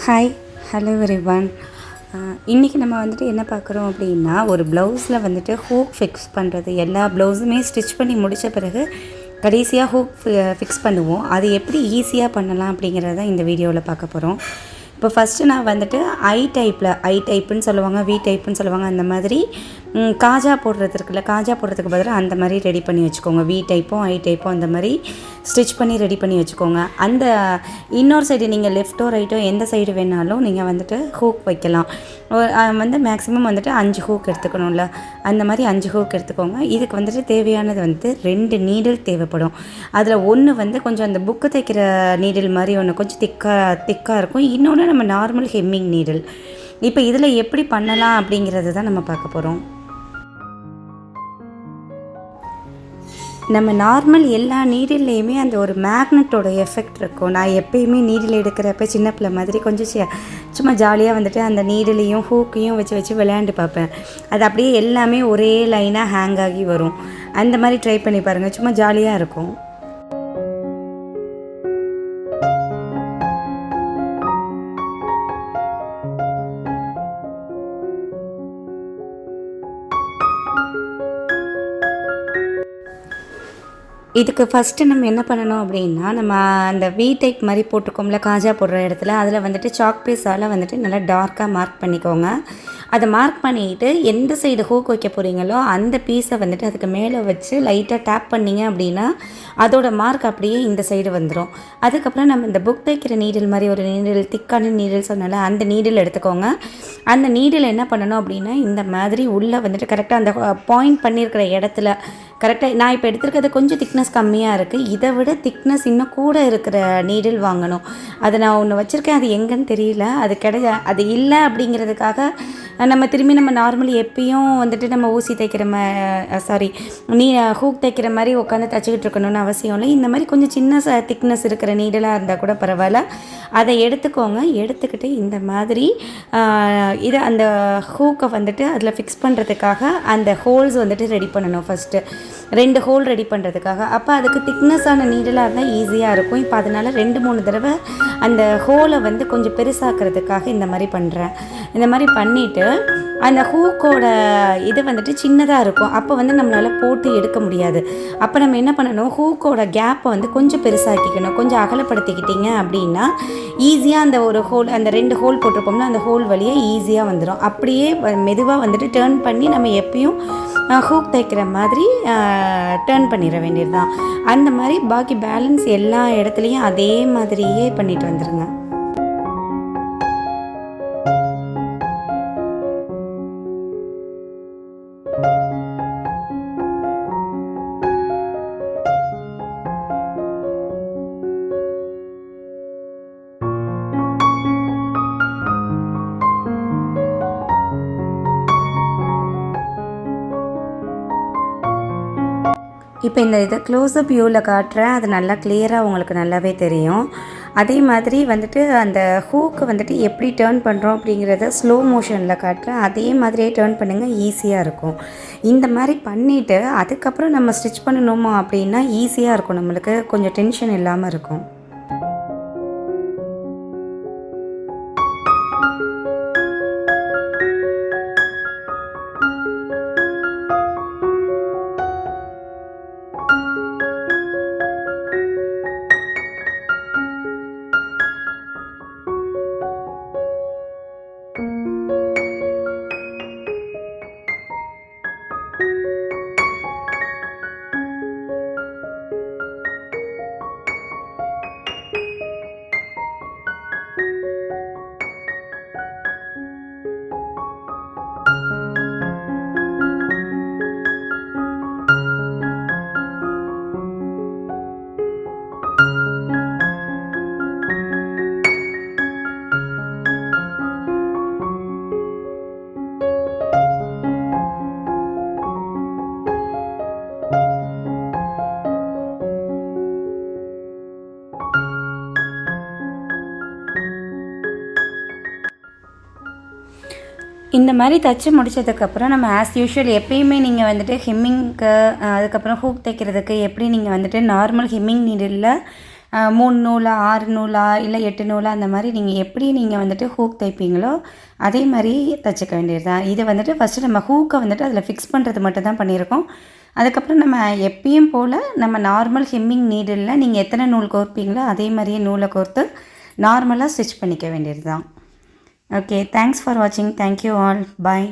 Hi, hello everyone. இன்றைக்கி நம்ம வந்துட்டு என்ன பார்க்குறோம் அப்படின்னா, ஒரு ப்ளவுஸில் வந்துட்டு ஹூக் ஃபிக்ஸ் பண்ணுறது. எல்லா ப்ளவுஸுமே ஸ்டிச் பண்ணி முடித்த பிறகு கடைசியாக ஹூக் ஃபிக்ஸ் பண்ணுவோம். அது எப்படி ஈஸியாக பண்ணலாம் அப்படிங்கிறத இந்த வீடியோவில் பார்க்க போகிறோம். இப்போ ஃபஸ்ட்டு நான் வந்துட்டு ஐ டைப்புன்னு சொல்லுவாங்க, வி டைப்புன்னு சொல்லுவாங்க. அந்த மாதிரி காஜா போடுறது இருக்குல்ல, காஜா போடுறதுக்கு பதிலாக அந்த மாதிரி ரெடி பண்ணி வச்சுக்கோங்க. வி டைப்பும் ஐ டைப்பும் அந்த மாதிரி ஸ்டிச் பண்ணி ரெடி பண்ணி வச்சுக்கோங்க. அந்த இன்னொரு சைடு நீங்கள் லெஃப்ட்டோ ரைட்டோ எந்த சைடு வேணாலும் நீங்கள் வந்துட்டு ஹூக் வைக்கலாம். வந்து மேக்ஸிமம் வந்துட்டு 5 ஹூக் எடுத்துக்கணும்ல, அந்த மாதிரி 5 ஹூக் எடுத்துக்கோங்க. இதுக்கு வந்துட்டு தேவையானது வந்து 2 நீடில் தேவைப்படும். அதில் ஒன்று வந்து கொஞ்சம் அந்த புக்கு தைக்கிற நீடில் மாதிரி ஒன்று கொஞ்சம் திக்காக இருக்கும். இன்னொன்று நம்ம நார்மல் ஹெம்மிங் நீடில். இப்போ இதில் எப்படி பண்ணலாம் அப்படிங்கிறது தான் நம்ம பார்க்க போகிறோம். நம்ம நார்மல் எல்லா நீடில்லையுமே அந்த ஒரு மேக்னெட்டோட எஃபெக்ட் இருக்கும். நான் எப்பயுமே நீடில் எடுக்கிறப்ப சின்ன பிள்ளை மாதிரி கொஞ்சம் சும்மா ஜாலியாக வந்துட்டு அந்த நீடிலையும் ஹூக்கையும் வச்சு விளையாண்டு பார்ப்பேன். அது அப்படியே எல்லாமே ஒரே லைனாக ஹேங் ஆகி வரும். அந்த மாதிரி ட்ரை பண்ணி பாருங்கள், சும்மா ஜாலியாக இருக்கும். இதுக்கு ஃபஸ்ட்டு நம்ம என்ன பண்ணணும் அப்படின்னா, நம்ம அந்த வி டைப் மாதிரி போட்டிருக்கோம்ல காஜா போடுற இடத்துல, அதில் வந்துட்டு சாக் பீஸால் வந்துட்டு நல்லா டார்க்காக மார்க் பண்ணிக்கோங்க. அதை மார்க் பண்ணிவிட்டு எந்த சைடு ஹூக் வைக்க போகிறீங்களோ அந்த பீஸை வந்துட்டு அதுக்கு மேலே வச்சு லைட்டாக டேப் பண்ணிங்க அப்படின்னா அதோட மார்க் அப்படியே இந்த சைடு வந்துடும். அதுக்கப்புறம் நம்ம இந்த புக் தைக்கிற நீடில் மாதிரி ஒரு நீடில், திக்கான நீடில் சொன்னால அந்த நீடில் எடுத்துக்கோங்க. அந்த நீடில் என்ன பண்ணணும் அப்படின்னா, இந்த மாதிரி உள்ளே வந்துட்டு கரெக்டாக அந்த பாயிண்ட் பண்ணியிருக்கிற இடத்துல கரெக்டாக, நான் இப்போ எடுத்துருக்கிறது கொஞ்சம் திக்னஸ் கம்மியாக இருக்குது, இதை விட திக்னஸ் இன்னும் கூட இருக்கிற நீடில் வாங்கணும். அதை நான் ஒன்று வச்சுருக்கேன், அது எங்கன்னு தெரியல, அது இல்லை அப்படிங்கிறதுக்காக நம்ம திரும்பி நம்ம நார்மலி எப்பயும் வந்துட்டு நம்ம ஊசி தைக்கிற ஹூக் தைக்கிற மாதிரி உட்காந்து தைச்சிக்கிட்டு இருக்கணும்னு அவசியம் இல்லை. இந்த மாதிரி கொஞ்சம் சின்ன திக்னஸ் இருக்கிற நீடலாக இருந்தால் கூட பரவாயில்ல, அதை எடுத்துக்கோங்க. எடுத்துக்கிட்டு இந்த மாதிரி இதை அந்த ஹூக்கை வந்துட்டு அதில் ஃபிக்ஸ் பண்ணுறதுக்காக அந்த ஹோல்ஸ் வந்துட்டு ரெடி பண்ணணும். ஃபஸ்ட்டு 2 ஹோல் ரெடி பண்ணுறதுக்காக. அப்போ அதுக்கு திக்னஸான நீடலாக இருந்தால் ஈஸியாக இருக்கும். இப்போ அதனால் 2-3 தடவை அந்த ஹோலை வந்து கொஞ்சம் பெருசாக்கிறதுக்காக இந்த மாதிரி பண்ணுறேன். இந்த மாதிரி பண்ணிவிட்டு அந்த ஹூக்கோட இது வந்துட்டு சின்னதாக இருக்கும், அப்போ வந்து நம்மளால் போட்டு எடுக்க முடியாது. அப்போ நம்ம என்ன பண்ணணும், ஹூக்கோட கேப்பை வந்து கொஞ்சம் பெருசாக்கிக்கணும். கொஞ்சம் அகலப்படுத்திக்கிட்டிங்க அப்படின்னா ஈஸியாக அந்த ஒரு ஹோல், அந்த 2 ஹோல் போட்டிருப்போம்னா அந்த ஹோல் வழியாக ஈஸியாக வந்துடும். அப்படியே மெதுவாக வந்துட்டு டேர்ன் பண்ணி நம்ம எப்பயும் ஹூக் தைக்கிற மாதிரி டேர்ன் பண்ணிட வேண்டியது தான். அந்த மாதிரி பாக்கி பேலன்ஸ் எல்லா இடத்துலையும் அதே மாதிரியே பண்ணிட்டு வந்துடுங்க. இப்போ இந்த இதை க்ளோஸ்அப் வியூவில் காட்டுறேன், அது நல்லா கிளியராக உங்களுக்கு நல்லாவே தெரியும். அதே மாதிரி வந்துட்டு அந்த ஹூக்கு வந்துட்டு எப்படி டேர்ன் பண்ணுறோம் அப்படிங்கிறத ஸ்லோ மோஷனில் காட்டுறேன். அதே மாதிரியே டேர்ன் பண்ணுங்கள், ஈஸியாக இருக்கும். இந்த மாதிரி பண்ணிவிட்டு அதுக்கப்புறம் நம்ம ஸ்டிச் பண்ணணுமா அப்படின்னா ஈஸியாக இருக்கும், நம்மளுக்கு கொஞ்சம் டென்ஷன் இல்லாமல் இருக்கும். இந்த மாதிரி தைச்சி முடித்ததுக்கப்புறம் நம்ம ஆஸ் யூஷுவல் எப்பயுமே நீங்கள் வந்துட்டு ஹெம்மிங்க்கு அதுக்கப்புறம் ஹூக் தைக்கிறதுக்கு எப்படி நீங்கள் வந்துட்டு நார்மல் ஹெம்மிங் நீடில் 3 நூலா 6 நூலா இல்லை 8 நூலா அந்த மாதிரி நீங்கள் எப்படி நீங்கள் வந்துட்டு ஹூக் தைப்பீங்களோ அதே மாதிரி தைச்சிக்க வேண்டியது தான். இது வந்துட்டு ஃபஸ்ட்டு நம்ம ஹூக்கை வந்துட்டு அதில் ஃபிக்ஸ் பண்ணுறது மட்டும் தான் பண்ணியிருக்கோம். அதுக்கப்புறம் நம்ம எப்பயும் போல் நம்ம நார்மல் ஹெம்மிங் நீடிலில் நீங்கள் எத்தனை நூல் கோர்ப்பீங்களோ அதே மாதிரியே நூலை கோர்த்து நார்மலாக ஸ்டிச் பண்ணிக்க வேண்டியது தான். ஓகே, தேங்க்ஸ் ஃபார் வாட்சிங். Thank you all. பாய்.